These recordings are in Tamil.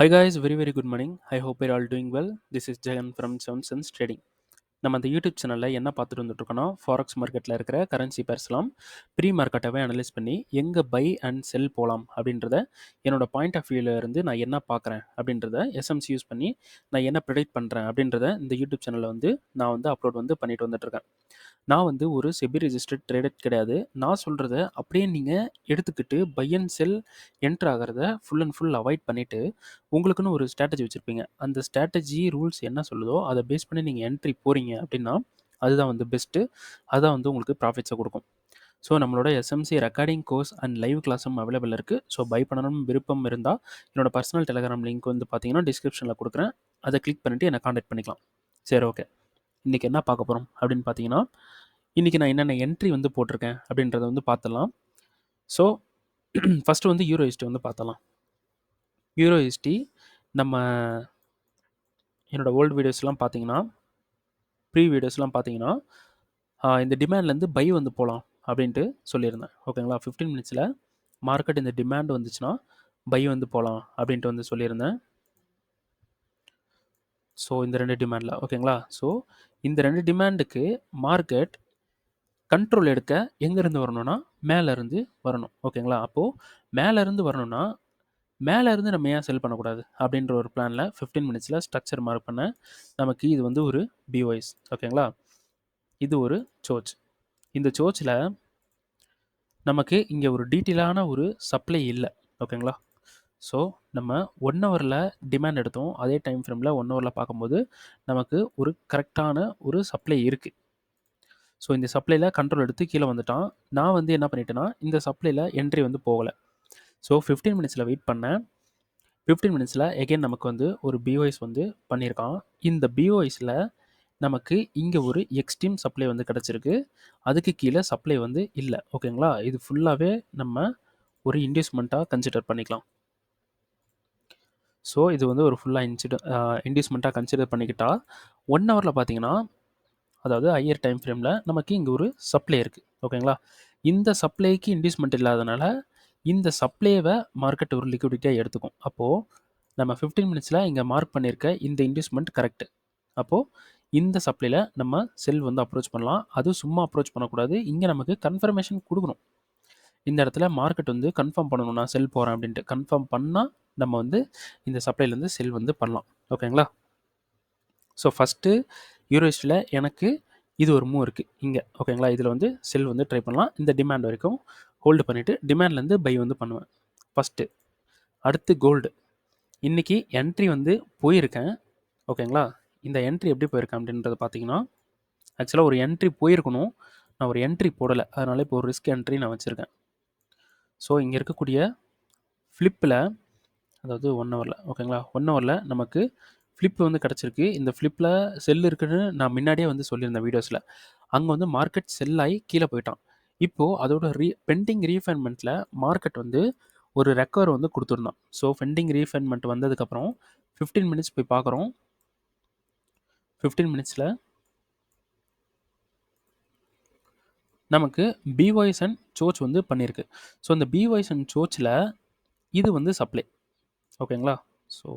Hi guys, very good morning. I hope you're all doing well. This is Jagan from Seven Sense Trading. நம்ம அந்த யூடியூப் சேனலில் என்ன பார்த்துட்டு வந்துட்டுருக்கோன்னா ஃபாரெக்ஸ் மார்க்கெட்டில் இருக்கிற கரன்சி பேர்ஸ்லாம் ப்ரீ மார்க்கெட்டாகவே அனலைஸ் பண்ணி எங்கே பை அண்ட் செல் போகலாம் அப்படின்றத என்னோட பாயிண்ட் ஆஃப் வியூவில் இருந்து நான் என்ன பார்க்குறேன் அப்படின்றத எஸ்எம்சி யூஸ் பண்ணி நான் என்ன ப்ரெடிக்ட் பண்ணுறேன் அப்படின்றத இந்த யூடியூப் சேனலில் நான் அப்லோட் பண்ணிட்டு வந்துட்டுருக்கேன். நான் ஒரு செபி ரெஜிஸ்டர்ட் ட்ரேடர் கிடையாது. நான் சொல்கிறத அப்படியே நீங்கள் எடுத்துக்கிட்டு பை அண்ட் செல் என்ட்ரு ஆகிறத ஃபுல் அண்ட் ஃபுல் அவாய்ட் பண்ணிவிட்டு உங்களுக்குன்னு ஒரு ஸ்ட்ராட்டஜி வச்சுருப்பீங்க. அந்த ஸ்ட்ராட்டஜி ரூல்ஸ் என்ன சொல்லுதோ அதை பேஸ் பண்ணி நீங்கள் என்ட்ரி போகிறீங்க அப்படின்னா அதுதான் பெஸ்ட்டு. அதுதான் உங்களுக்கு ப்ராஃபிட்ஸை கொடுக்கும். ஸோ நம்மளோட SMC recording course and live கிளாஸும் அவைலபிள் இருக்குது. ஸோ பை பண்ணணும் விருப்பம் இருந்தால் என்னோடய பர்சனல் டெலிகிராம் லிங்க் பார்த்தீங்கன்னா டிஸ்கிரிப்ஷனில் கொடுக்குறேன். அதை கிளிக் பண்ணிவிட்டு என்னை காண்டாக்ட் பண்ணிக்கலாம். சரி, ஓகே. இன்றைக்கி என்ன பார்க்க போகிறோம் அப்படின்னு பார்த்தீங்கன்னா, இன்றைக்கி நான் என்னென்ன என்ட்ரி போட்டிருக்கேன் அப்படின்றத பார்த்துடலாம். ஸோ ஃபஸ்ட்டு யூரோஹிஸ்ட்ரி பார்த்துடலாம். யூரோஹிஸ்ட்ரி நம்ம என்னோடய ஓல்டு வீடியோஸ்லாம் பார்த்தீங்கன்னா, ப்ரீ வீடியோஸ்லாம் பார்த்தீங்கன்னா இந்த டிமாண்ட்லேருந்து பை போகலாம் அப்படின்ட்டு சொல்லியிருந்தேன். ஓகேங்களா? 15 மினிட்ஸில் மார்க்கெட் இந்த டிமாண்ட் வந்துச்சுன்னா பை போகலாம் அப்படின்ட்டு சொல்லியிருந்தேன். ஸோ இந்த 2 டிமாண்டில் ஓகேங்களா? ஸோ இந்த 2 டிமாண்டுக்கு மார்க்கெட் கண்ட்ரோல் எடுக்க எங்கேருந்து வரணும்னா மேலேருந்து வரணும். ஓகேங்களா? அப்போது மேலேருந்து வரணும்னா மேலேருந்து நம்ம ஏன் செல் பண்ணக்கூடாது அப்படின்ற ஒரு பிளானில் 15 மினிட்ஸில் ஸ்ட்ரக்சர் மார்க் பண்ணேன். நமக்கு இது ஒரு பிஒய்ஸ். ஓகேங்களா? இது ஒரு சோச். இந்த சோச்சில் நமக்கு இங்கே ஒரு டீட்டெயிலான ஒரு சப்ளை இல்லை. ஓகேங்களா? ஸோ நம்ம 1 ஹவரில் டிமாண்ட் எடுத்தோம். அதே டைம் ஃப்ரேமில் 1 ஹவரில் பார்க்கும்போது நமக்கு ஒரு கரெக்டான ஒரு சப்ளை இருக்குது. ஸோ இந்த சப்ளையில் கண்ட்ரோல் எடுத்து கீழே வந்துட்டான். நான் என்ன பண்ணிட்டேன்னா இந்த சப்ளையில் என்ட்ரி போகலை. ஸோ 15 மினிட்ஸில் வெயிட் பண்ணேன். 15 மினிட்ஸில் எகெயின் நமக்கு ஒரு பிஓஎஸ் பண்ணியிருக்கான். இந்த பிஓஎஸில் நமக்கு இங்கே ஒரு எக்ஸ்ட்ரீம் சப்ளை கிடச்சிருக்கு. அதுக்கு கீழே சப்ளை இல்லை. ஓகேங்களா? இது ஃபுல்லாகவே நம்ம ஒரு இன்டியூஸ்மெண்ட்டாக கன்சிடர் பண்ணிக்கலாம். ஸோ இது ஒரு ஃபுல்லாக இன்டியூஸ்மெண்ட்டாக கன்சிடர் பண்ணிக்கிட்டால் 1 ஹவரில் பார்த்தீங்கன்னா, அதாவது ஹையர் டைம் ஃப்ரேமில் நமக்கு இங்கே ஒரு சப்ளை இருக்குது. ஓகேங்களா? இந்த சப்ளைக்கு இன்டியூஸ்மெண்ட் இல்லாதனால இந்த சப்ளைவை மார்க்கெட் ஒரு லிக்விடிட்டியாக எடுத்துக்கும். அப்போது நம்ம 15 மினிட்ஸில் இங்கே மார்க் பண்ணியிருக்க இந்த இன்டியூஸ்மெண்ட் கரெக்டு. அப்போது இந்த சப்ளையில் நம்ம செல் அப்ரோச் பண்ணலாம். அது சும்மா அப்ரோச் பண்ணக்கூடாது. இங்கே நமக்கு கன்ஃபர்மேஷன் கொடுக்கணும். இந்த இடத்துல மார்க்கெட் கன்ஃபார்ம் பண்ணணும், நான் செல் போகிறேன் அப்படின்ட்டு. கன்ஃபார்ம் பண்ணால் நம்ம இந்த சப்ளைலேருந்து செல் பண்ணலாம். ஓகேங்களா? ஸோ ஃபஸ்ட்டு யூரோஹிஸ்ட்ரியில் எனக்கு இது ஒரு மூவ் இருக்குது இங்கே. ஓகேங்களா? இதில் செல் ட்ரை பண்ணலாம். இந்த டிமாண்ட் வரைக்கும் ஹோல்டு பண்ணிவிட்டு டிமாண்ட்லேருந்து பை பண்ணுவேன் ஃபஸ்ட்டு. அடுத்து கோல்டு. இன்றைக்கி என்ட்ரி போயிருக்கேன். ஓகேங்களா? இந்த என்ட்ரி எப்படி போயிருக்கேன் அப்படின்றத பார்த்தீங்கன்னா, ஆக்சுவலாக ஒரு என்ட்ரி போயிருக்கணும். நான் ஒரு என்ட்ரி போடலை. அதனால் இப்போ ஒரு ரிஸ்க் என்ட்ரி நான் வச்சுருக்கேன். ஸோ இங்கே இருக்கக்கூடிய ஃப்ளிப்பில், அதாவது 1 ஹவரில், ஓகேங்களா? 1 ஹவரில் நமக்கு ஃப்ளிப் கிடச்சிருக்கு. இந்த ஃப்ளிப்பில் செல் இருக்குன்னு நான் முன்னாடியே சொல்லியிருந்தேன் வீடியோஸில். அங்கே மார்க்கெட் செல் ஆகி கீழே போயிட்டான். இப்போது அதோட பெண்டிங் ரீஃபைன்மெண்ட்டில் மார்க்கெட் ஒரு ரெக்கவர் கொடுத்துருந்தான். ஸோ பெண்டிங் ரீஃபைன்மெண்ட் வந்ததுக்கப்புறம் 15 மினிட்ஸ் போய் பார்க்குறோம். 15 மினிட்ஸில் நமக்கு பிவாய்ஸ் அண்ட் சோச் பண்ணியிருக்கு. ஸோ இந்த பிவாய்ஸ் அண்ட் சோச்சில் இது சப்ளை. ஓகேங்களா? ஸோ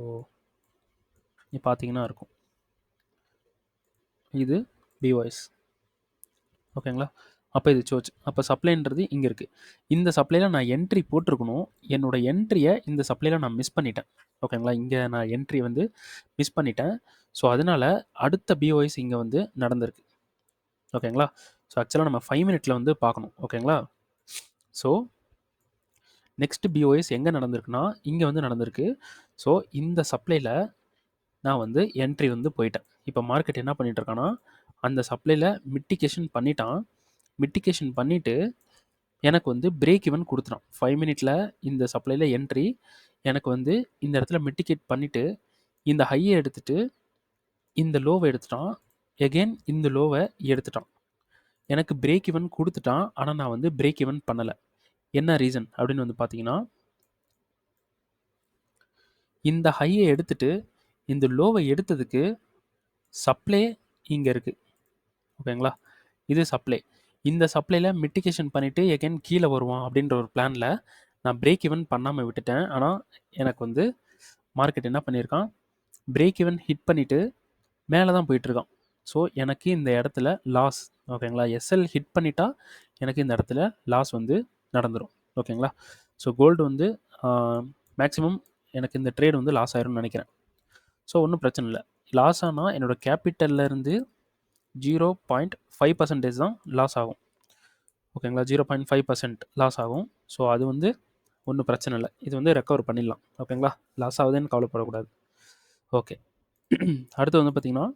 நீ பார்த்தீங்கன்னா இருக்கும், இது பிவாய்ஸ். ஓகேங்களா? அப்போ இது சோச். அப்போ சப்ளைன்றது இங்கே இருக்குது. இந்த சப்ளையில் நான் என்ட்ரி போட்டிருக்கணும். என்னோடய என்ட்ரியை இந்த சப்ளையில் நான் மிஸ் பண்ணிட்டேன். ஓகேங்களா? இங்கே நான் என்ட்ரி மிஸ் பண்ணிட்டேன். ஸோ அதனால் அடுத்த பிஓஎஸ் இங்கே நடந்திருக்கு. ஓகேங்களா? ஸோ ஆக்சுவலாக நம்ம 5 மினிட்ல பார்க்கணும். ஓகேங்களா? ஸோ நெக்ஸ்ட் பிஓஎஸ் எங்கே நடந்திருக்குன்னா இங்கே நடந்திருக்கு. ஸோ இந்த சப்ளையில் நான் என்ட்ரி போயிட்டேன். இப்போ மார்க்கெட் என்ன பண்ணிகிட்டு இருக்கான்னா, அந்த சப்ளையில் மிட்டிகேஷன் பண்ணிட்டான். மிட்டிகேஷன் பண்ணிவிட்டு எனக்கு பிரேக் ஈவன் கொடுத்துட்டான். 5 மினிட்ல இந்த சப்ளையில் என்ட்ரி எனக்கு இந்த இடத்துல மிட்டிகேட் பண்ணிவிட்டு இந்த ஹையை எடுத்துகிட்டு இந்த லோவை எடுத்துட்டான். எகெயின் இந்த லோவை எடுத்துட்டான். எனக்கு பிரேக் ஈவன் கொடுத்துட்டான். ஆனால் நான் பிரேக் ஈவன் பண்ணலை. என்ன ரீசன் அப்படின்னு பார்த்தீங்கன்னா, இந்த ஹையை எடுத்துட்டு இந்த லோவை எடுத்ததுக்கு சப்ளை இங்கே இருக்குது. ஓகேங்களா? இது சப்ளை. இந்த சப்ளையில் மிட்டிகேஷன் பண்ணிவிட்டு எகெயின் கீழே வருவான் அப்படின்ற ஒரு பிளானில் நான் பிரேக் ஈவன் பண்ணாமல் விட்டுட்டேன். ஆனால் எனக்கு மார்க்கெட் என்ன பண்ணியிருக்கான், பிரேக் ஈவன் ஹிட் பண்ணிவிட்டு மேலே தான் போயிட்டுருக்கான். ஸோ எனக்கு இந்த இடத்துல லாஸ். ஓகேங்களா, எஸ்எல் ஹிட் பண்ணிட்டா எனக்கு இந்த இடத்துல லாஸ் வந்து நடந்துடும். ஓகேங்களா, ஸோ கோல்டு வந்து மேக்ஸிமம் எனக்கு இந்த ட்ரேட் வந்து லாஸ் ஆயிரும்னு நினைக்கிறேன். ஸோ ஒன்றும் பிரச்சனை இல்லை. லாஸ் ஆனால் என்னோடய கேபிட்டல்லேருந்து 0.5% தான் லாஸ் ஆகும். ஓகேங்களா, 0.5% லாஸ் ஆகும். ஸோ அது வந்து ஒன்றும் பிரச்சனை இல்லை, இது வந்து ரெக்கவர் பண்ணிடலாம். ஓகேங்களா, லாஸ் ஆகுதுன்னு கவலைப்படக்கூடாது. ஓகே, அடுத்து வந்து பார்த்திங்கன்னா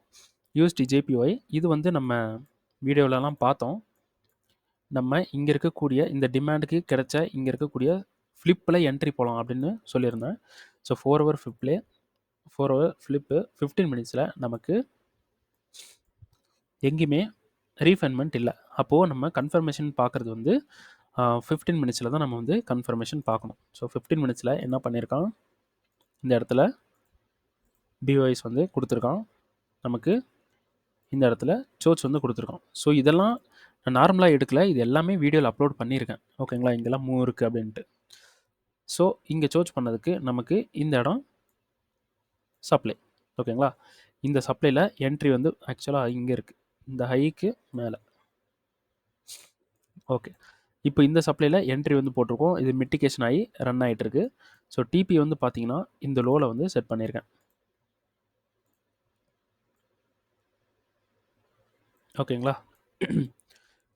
யூஎஸ்டி ஜேபிஒய். இது வந்து நம்ம வீடியோவிலலாம் பார்த்தோம். நம்ம இங்கே இருக்கக்கூடிய இந்த டிமாண்டுக்கு கிடைச்ச இங்கே இருக்கக்கூடிய ஃப்ளிப்பில் என்ட்ரி போகலாம் அப்படின்னு சொல்லியிருந்தேன். ஸோ 4 ஹவர் ஃப்ளிப்பு 15 மினிட்ஸில் நமக்கு எங்கேயுமே ரீஃபைன்மெண்ட் இல்லை. அப்போது நம்ம கன்ஃபர்மேஷன் பார்க்குறது வந்து 15 மினிட்ஸில் தான் நம்ம வந்து கன்ஃபர்மேஷன் பார்க்கணும். ஸோ 15 மினிட்ஸில் என்ன பண்ணியிருக்கான், இந்த இடத்துல பிஓஎஸ் வந்து கொடுத்துருக்கான், நமக்கு இந்த இடத்துல சோச் வந்து கொடுத்துருக்கான். ஸோ இதெல்லாம் நான் நார்மலாக எடுக்கல, இது எல்லாமே வீடியோவில் அப்லோட் பண்ணியிருக்கேன். ஓகேங்களா, இங்கெல்லாம் மூவ் இருக்குது அப்படின்ட்டு. ஸோ இங்கே சோச் பண்ணதுக்கு நமக்கு இந்த இடம் சப்ளை. ஓகேங்களா, இந்த சப்ளையில் என்ட்ரி வந்து ஆக்சுவலாக இங்கே இருக்குது, இந்த ஹைக்கு மேலே. ஓகே, இப்போ இந்த சப்ளையில் என்ட்ரி வந்து போட்டிருக்கோம். இது மிட்டிகேஷன் ஆகி ரன் ஆகிட்டுருக்கு. ஸோ டிபி வந்து பார்த்தீங்கன்னா இந்த லோவில் வந்து செட் பண்ணியிருக்கேன். ஓகேங்களா,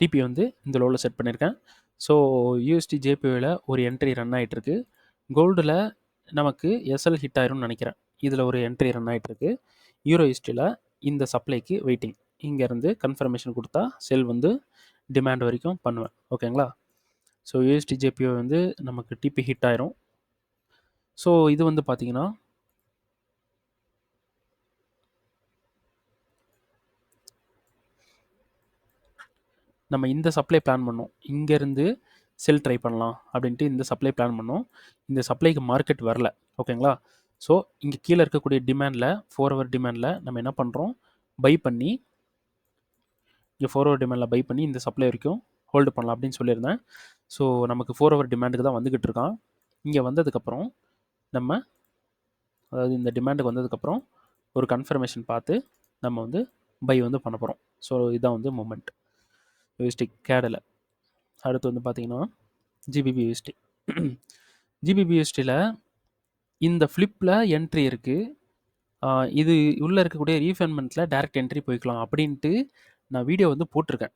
டிபி வந்து இந்த லோவில் செட் பண்ணியிருக்கேன். ஸோ யூஎஸ்டி ஜேபிஓவில் ஒரு என்ட்ரி ரன் ஆகிட்டுருக்கு. கோல்டில் நமக்கு எஸ்எல் ஹிட் ஆயிரும்னு நினைக்கிறேன், இதில் ஒரு என்ட்ரி ரன் ஆகிட்டுருக்கு. யூரோ யூஎஸ்டியில் இந்த சப்ளைக்கு வெயிட்டிங். இங்கேருந்து கன்ஃபர்மேஷன் கொடுத்தா செல் வந்து டிமாண்ட் வரைக்கும் பண்ணுவேன். ஓகேங்களா, ஸோ யூஎஸ்டி ஜேபிஓ வந்து நமக்கு டிபி ஹிட் ஆயிரும். ஸோ இது வந்து பார்த்திங்கன்னா நம்ம இந்த சப்ளை பிளான் பண்ணோம், இங்கேருந்து செல் ட்ரை பண்ணலாம் அப்படின்ட்டு இந்த சப்ளை பிளான் பண்ணோம். இந்த சப்ளைக்கு மார்க்கெட் வரல. ஓகேங்களா, ஸோ இங்கே கீழே இருக்கக்கூடிய டிமாண்டில் 4 ஹவர் டிமாண்டில் நம்ம என்ன பண்ணுறோம், பை பண்ணி இங்கே 4 ஹவர் டிமாண்டில் பை பண்ணி இந்த சப்ளை வரைக்கும் ஹோல்டு பண்ணலாம் அப்படின்னு சொல்லியிருந்தேன். ஸோ நமக்கு 4 ஹவர் டிமாண்டுக்கு தான் வந்துக்கிட்டு இருக்கான். இங்கே வந்ததுக்கப்புறம் நம்ம, அதாவது இந்த டிமாண்டுக்கு வந்ததுக்கப்புறம் ஒரு கன்ஃபர்மேஷன் பார்த்து நம்ம வந்து பை வந்து பண்ண போகிறோம். ஸோ இதுதான் வந்து மூமெண்ட் யூஎஸ்டி கேடில். அடுத்து வந்து பார்த்திங்கன்னா ஜிபிபி யூஎஸ்டி. ஜிபிபி யூஎஸ்டியில் இந்த ஃப்ளிப்பில் என்ட்ரி இருக்குது. இது உள்ளே இருக்கக்கூடிய ரீஃபைன்மெண்ட்டில் டேரெக்ட் என்ட்ரி போய்க்கலாம் அப்படின்ட்டு நான் வீடியோ வந்து போட்டிருக்கேன்.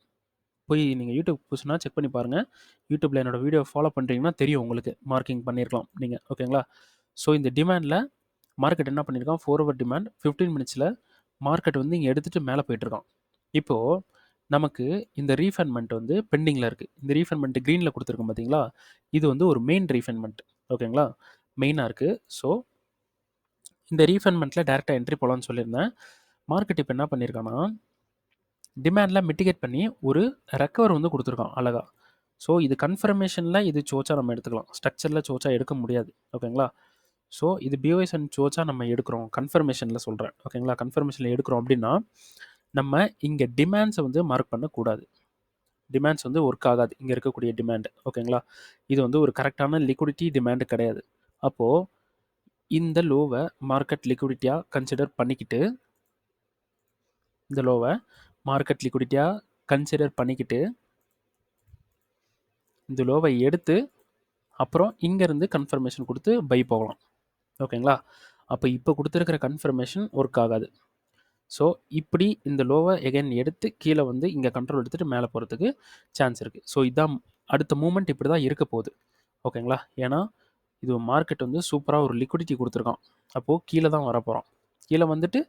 போய் நீங்கள் யூடியூப் புதுசுனா செக் பண்ணி பாருங்கள். யூடியூப்பில் என்னோடய வீடியோ ஃபாலோ பண்ணுறீங்கன்னா தெரியும் உங்களுக்கு, மார்க்கிங் பண்ணியிருக்கலாம் நீங்கள். ஓகேங்களா, ஸோ இந்த டிமாண்டில் மார்க்கெட் என்ன பண்ணியிருக்கான், 4 ஹவர் டிமாண்ட் 15 மினிட்ஸில் மார்க்கெட் வந்து இங்கே எடுத்துகிட்டு மேலே போயிட்டுருக்கான். இப்போது நமக்கு இந்த ரீஃபைன்மெண்ட் வந்து பெண்டிங்கில் இருக்குது. இந்த ரீஃபைன்மெண்ட் க்ரீனில் கொடுத்துருக்கோம் பார்த்தீங்களா, இது வந்து ஒரு மெயின் ரீஃபைன்மெண்ட். ஓகேங்களா, மெயினாக இருக்குது. ஸோ இந்த ரீஃபைன்மெண்ட்டில் டேரெக்டாக என்ட்ரி போகலான்னு சொல்லியிருந்தேன். மார்க்கெட் இப்போ என்ன பண்ணியிருக்கான்னா, டிமாண்டில் மிட்டிகேட் பண்ணி ஒரு ரெக்கவர் வந்து கொடுத்துருக்கான் அழகாக. ஸோ இது கன்ஃபர்மேஷனில் இது சோச்சா நம்ம எடுத்துக்கலாம், ஸ்ட்ரக்சரில் சோச்சா எடுக்க முடியாது. ஓகேங்களா, ஸோ இது பிஓஎஸ் அண்ட் சோச்சா நம்ம எடுக்கிறோம், கன்ஃபர்மேஷனில் சொல்கிறேன். ஓகேங்களா, கன்ஃபர்மேஷனில் எடுக்கிறோம் அப்படின்னா நம்ம இங்கே டிமாண்ட்ஸை வந்து மார்க் பண்ணக்கூடாது. டிமாண்ட்ஸ் வந்து ஒர்க் ஆகாது இங்கே இருக்கக்கூடிய டிமாண்டு. ஓகேங்களா, இது வந்து ஒரு கரெக்டான லிக்விடிட்டி டிமாண்டு கிடையாது. அப்போது இந்த லோவை மார்க்கெட் லிக்விடிட்டியாக கன்சிடர் பண்ணிக்கிட்டு, இந்த லோவை மார்க்கெட் லிக்விடிட்டியாக கன்சிடர் பண்ணிக்கிட்டு இந்த லோவை எடுத்து அப்புறம் இங்கேருந்து கன்ஃபர்மேஷன் கொடுத்து பை போகலாம். ஓகேங்களா, அப்போ இப்போ கொடுத்துருக்கிற கன்ஃபர்மேஷன் ஒர்க் ஆகாது. ஸோ இப்படி இந்த லோவை எகைன் எடுத்து கீழே வந்து இங்கே கண்ட்ரோல் எடுத்துகிட்டு மேலே போகிறதுக்கு சான்ஸ் இருக்குது. ஸோ இதான் அடுத்த மூமெண்ட் இப்படி தான் இருக்க போகுது. ஓகேங்களா, ஏன்னா இது மார்க்கெட் வந்து சூப்பராக ஒரு லிக்விடிட்டி கொடுத்துருக்கான். அப்போது கீழே தான் வர போகிறோம். கீழே வந்துட்டு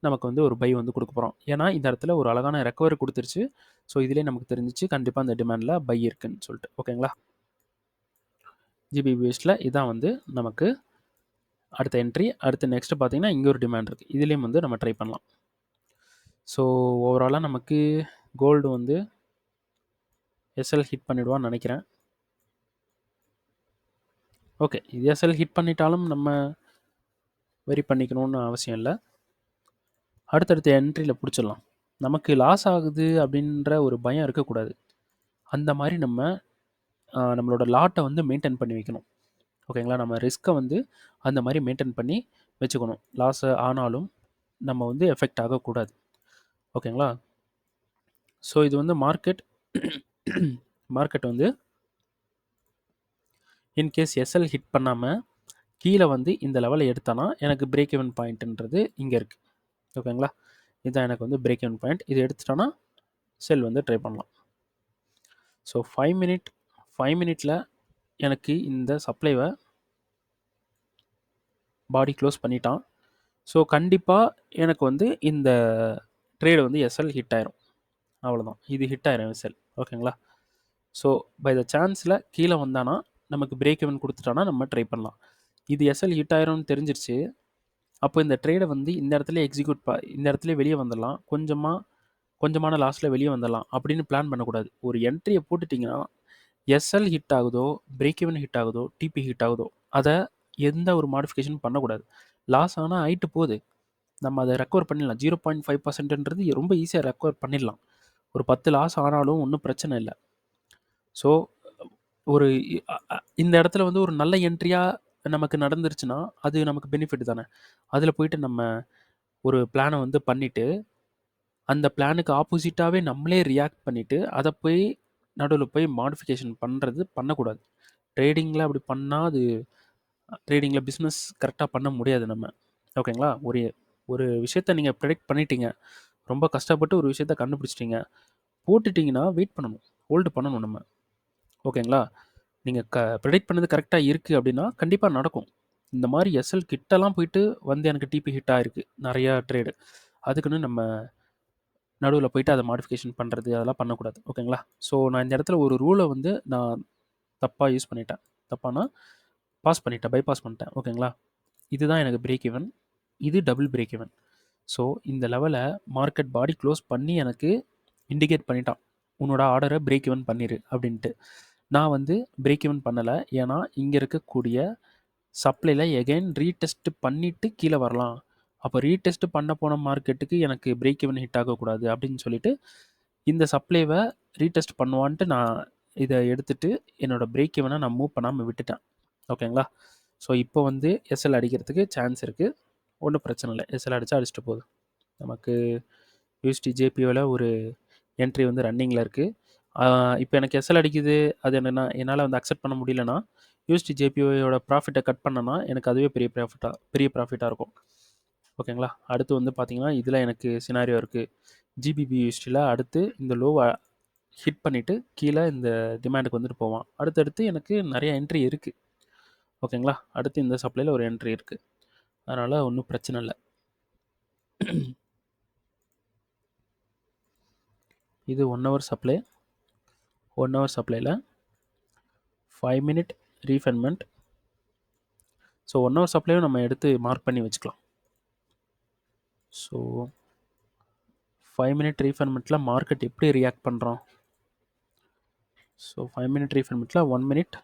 நமக்கு வந்து ஒரு பை வந்து கொடுக்க போகிறோம். ஏன்னா இந்த இடத்துல ஒரு அழகான ரெக்கவரி கொடுத்துருச்சு. ஸோ இதிலே நமக்கு தெரிஞ்சிச்சு கண்டிப்பாக அந்த டிமாண்டில் பை இருக்குன்னு சொல்லிட்டு. ஓகேங்களா, ஜிபிபிஎஸ்டில் இதான் வந்து நமக்கு அடுத்த என்ட்ரி. அடுத்து நெக்ஸ்ட்டு பார்த்தீங்கன்னா இங்கே ஒரு டிமாண்ட் இருக்குது, இதுலேயும் வந்து நம்ம ட்ரை பண்ணலாம். ஸோ ஓவராலாக நமக்கு கோல்டு வந்து எஸ்எல் ஹிட் பண்ணிவிடுவான்னு நினைக்கிறேன். ஓகே, இது எஸ்எல் ஹிட் பண்ணிட்டாலும் நம்ம வெரி பண்ணிக்கணும்னு அவசியம் இல்லை, அடுத்தடுத்த என்ட்ரியில் பிடிச்சிடலாம். நமக்கு லாஸ் ஆகுது அப்படின்ற ஒரு பயம் இருக்கக்கூடாது. அந்த மாதிரி நம்ம நம்மளோட லாட்டை வந்து மெயின்டைன் பண்ணி வைக்கணும். ஓகேங்களா? நம்ம ரிஸ்க்கை வந்து அந்த மாதிரி மெயின்டைன் பண்ணி வச்சுக்கணும். லாஸ் ஆனாலும் நம்ம வந்து எஃபெக்ட் ஆகக்கூடாது. ஓகேங்களா? ஸோ இது வந்து மார்க்கெட் மார்க்கெட் வந்து இன்கேஸ் எஸ்எல் ஹிட் பண்ணாமல் கீழே வந்து இந்த லெவலை எடுத்தானா எனக்கு பிரேக் ஈவன் பாயிண்ட்ன்றது இங்கே இருக்குது. ஓகேங்களா? இதுதான் எனக்கு வந்து பிரேக் ஈவன் பாயிண்ட். இது எடுத்துட்டானா செல் வந்து ட்ரை பண்ணலாம். ஸோ 5 மினிட்டில் எனக்கு இந்த சப்ளைவை பாடி க்ளோஸ் பண்ணிட்டான். ஸோ கண்டிப்பாக எனக்கு வந்து இந்த ட்ரேடு வந்து எஸ்எல் ஹிட் ஆயிரும். அவ்வளோதான், இது ஹிட் ஆயிரும் எஸ்எல். ஓகேங்களா? ஸோ பை த சான்ஸில் கீழே வந்தானா நமக்கு பிரேக் ஈவன் கொடுத்துட்டானா நம்ம ட்ரை பண்ணலாம். இது எஸ்எல் ஹிட் ஆயிரும்னு தெரிஞ்சிருச்சு. அப்போ இந்த ட்ரேடை வந்து இந்த இடத்துல இந்த இடத்துல வெளியே வந்துடலாம், கொஞ்சமான லாஸில் வெளியே வந்துடலாம் அப்படின்னு பிளான் பண்ணக்கூடாது. ஒரு என்ட்ரியை போட்டுட்டிங்கன்னா எஸ்எல் ஹிட் ஆகுதோ, பிரேக் ஈவன் ஹிட் ஆகுதோ, டிபி ஹிட் ஆகுதோ, அதை எந்த ஒரு மாடிஃபிகேஷன் பண்ணக்கூடாது. லாஸ் ஆனால் ஆயிட்டு போகுது, நம்ம அதை ரெக்கவர் பண்ணிடலாம். 0.5%ன்றது ரொம்ப ஈஸியாக ரெக்கவர் பண்ணிடலாம். ஒரு 10 லாஸ் ஆனாலும் ஒன்றும் பிரச்சனை இல்லை. ஸோ ஒரு இந்த இடத்துல வந்து ஒரு நல்ல என்ட்ரியாக நமக்கு நடந்துருச்சுன்னா அது நமக்கு பெனிஃபிட் தானே. அதில் போயிட்டு நம்ம ஒரு பிளானை வந்து பண்ணிவிட்டு அந்த பிளானுக்கு ஆப்போசிட்டாகவே நம்மளே ரியாக்ட் பண்ணிவிட்டு அதை போய் நடுவில் போய் மாடிஃபிகேஷன் பண்ணக்கூடாது. ட்ரேடிங்கில் அப்படி பண்ணால் அது ட்ரேடிங்கில் பிஸ்னஸ் கரெக்டாக பண்ண முடியாது நம்ம. ஓகேங்களா? ஒரு விஷயத்தை நீங்கள் ப்ரெடிக்ட் பண்ணிட்டீங்க, ரொம்ப கஷ்டப்பட்டு ஒரு விஷயத்தை கண்டுபிடிச்சிட்டிங்க, போட்டுட்டிங்கன்னா வெயிட் பண்ணணும், ஹோல்டு பண்ணணும் நம்ம. ஓகேங்களா? நீங்கள் ப்ரெடிக்ட் பண்ணது கரெக்டாக இருக்குது அப்படின்னா கண்டிப்பாக நடக்கும். இந்த மாதிரி எஸ்எல் கிட்டலாம் போயிட்டு வந்து எனக்கு டிபி ஹிட் ஆகிருக்கு நிறையா ட்ரேடு. அதுக்குன்னு நம்ம நடுவில் போயிட்டு அதை மாடிஃபிகேஷன் பண்ணுறது அதெல்லாம் பண்ணக்கூடாது. ஓகேங்களா? ஸோ நான் இந்த இடத்துல ஒரு ரூலை வந்து நான் தப்பாக யூஸ் பண்ணிட்டேன். தப்பானா பைபாஸ் பண்ணிட்டேன். ஓகேங்களா? இதுதான் எனக்கு பிரேக் ஈவன், இது டபுள் பிரேக் ஈவன். ஸோ இந்த லெவலை மார்க்கெட் பாடி க்ளோஸ் பண்ணி எனக்கு இண்டிகேட் பண்ணிட்டான், உன்னோட ஆர்டரை பிரேக் ஈவன் பண்ணிடு அப்படின்ட்டு. நான் வந்து பிரேக் ஈவன் பண்ணலை, ஏன்னா இங்கே இருக்கக்கூடிய சப்ளையில் எகைன் ரீடெஸ்ட் பண்ணிவிட்டு கீழே வரலாம். அப்போ ரீடெஸ்ட் பண்ண போன மார்க்கெட்டுக்கு எனக்கு பிரேக் ஈவன் ஹிட் ஆகக்கூடாது அப்படின்னு சொல்லிட்டு இந்த சப்ளைவை ரீடெஸ்ட் பண்ணுவான்ட்டு நான் இதை எடுத்துகிட்டு என்னோடய பிரேக் ஈவனை நான் மூவ் பண்ணாமல் விட்டுட்டேன். ஓகேங்களா? ஸோ இப்போ வந்து எஸ்எல் அடிக்கிறதுக்கு சான்ஸ் இருக்குது, ஒன்றும் பிரச்சனை இல்லை. எஸ்எல் அடிச்சுட்டு போகுது. நமக்கு யூஎஸ்டி ஜேபிஓவில் ஒரு என்ட்ரி வந்து ரன்னிங்கில் இருக்குது. இப்போ எனக்கு எஸ்எல் அடிக்குது, அது என்னென்னா என்னால் வந்து அக்செப்ட் பண்ண முடியலன்னா யூஎஸ்டி ஜேபிஓயோட ப்ராஃபிட்டை கட் பண்ணனா எனக்கு அதுவே பெரிய ப்ராஃபிட்டாக இருக்கும். ஓகேங்களா? அடுத்து வந்து பார்த்திங்கன்னா இதில் எனக்கு சினாரியோ இருக்குது. ஜிபிபி யூஎஸ்டியில் அடுத்து இந்த லோவை ஹிட் பண்ணிவிட்டு கீழே இந்த டிமாண்டுக்கு வந்துட்டு போவான். அடுத்தடுத்து எனக்கு நிறைய என்ட்ரி இருக்குது. ஓகேங்களா? அடுத்து இந்த சப்ளையில் ஒரு என்ட்ரி இருக்குது, அதனால் ஒன்றும் பிரச்சனை இல்லை. இது 1 hour supply. 1 hour சப்ளையில் 5 minute refinement. So 1 hour சப்ளையும் நம்ம எடுத்து மார்க் பண்ணி வச்சுக்கலாம். ஸோ 5 minute ரீஃபைன்மெண்ட்டில் மார்க்கெட் எப்படி ரியாக்ட் பண்ணுறோம்? So 5 minute ரீஃபைன்மெண்ட்டில் 1 minute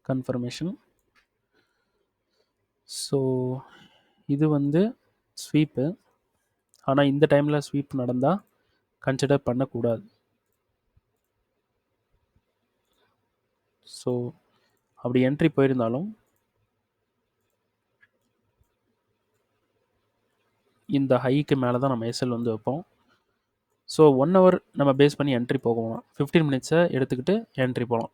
confirmation. So இது வந்து ஸ்வீப்பு, ஆனால் இந்த டைமில் ஸ்வீப் நடந்தால் கன்சிடர் பண்ணக்கூடாது. ஸோ அப்படி என்ட்ரி போயிருந்தாலும் இந்த ஹைக்கு மேலே தான் நம்ம எஸ்எல் வந்து வைப்போம். ஸோ 1 hour நம்ம பேஸ் பண்ணி என்ட்ரி போகலாம். 15 minutes எடுத்துக்கிட்டு என்ட்ரி போகலாம்.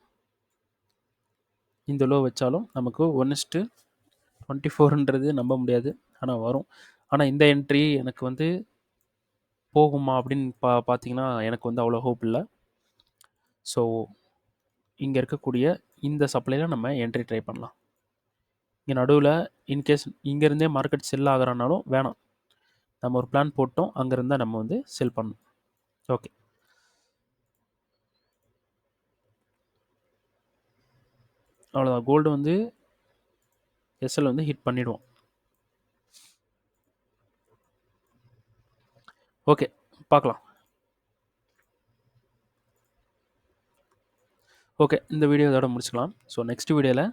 இந்த லோ வச்சாலும் நமக்கு 1:24ன்றது நம்ப முடியாது, ஆனால் வரும். ஆனால் இந்த என்ட்ரி எனக்கு வந்து போகுமா அப்படின்னு பார்த்தீங்கன்னா எனக்கு வந்து அவ்வளோ ஹோப் இல்லை. ஸோ இங்கே இருக்கக்கூடிய இந்த சப்ளையில் நம்ம என்ட்ரி ட்ரை பண்ணலாம். இங்கே நடுவில் இன்கேஸ் இங்கேருந்தே மார்க்கெட் செல் ஆகிறானாலும் வேணாம், நம்ம ஒரு பிளான் போட்டோம், அங்கேருந்தால் நம்ம வந்து செல் பண்ணணும். ஓகே, அவ்வளோதான். கோல்டு வந்து எஸ்எல் வந்து ஹிட் பண்ணிவிடுவோம். ஓகே, பார்க்கலாம். ஓகே, இந்த வீடியோ இதோட முடிச்சுக்கலாம். ஸோ நெக்ஸ்ட் வீடியோவில்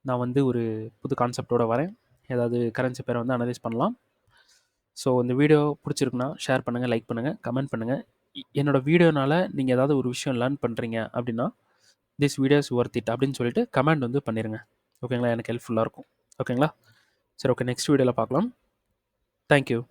நான் வந்து ஒரு புது கான்செப்டோடு வரேன். ஏதாவது கரன்சி பேரை வந்து அனலைஸ் பண்ணலாம். ஸோ இந்த வீடியோ பிடிச்சிருக்குன்னா ஷேர் பண்ணுங்கள், லைக் பண்ணுங்கள், கமெண்ட் பண்ணுங்கள். என்னோடய வீடியோனால் நீங்கள் ஏதாவது ஒரு விஷயம் லேர்ன் பண்ணுறீங்க அப்படின்னா this video is worth it அப்படின்னு சொல்லிட்டு கமெண்ட் வந்து பண்ணிடுங்க. ஓகேங்களா? எனக்கு ஹெல்ப்ஃபுல்லாக இருக்கும். ஓகேங்களா? சரி, ஓகே, நெக்ஸ்ட் வீடியோவில் பார்க்கலாம். தேங்க்யூ.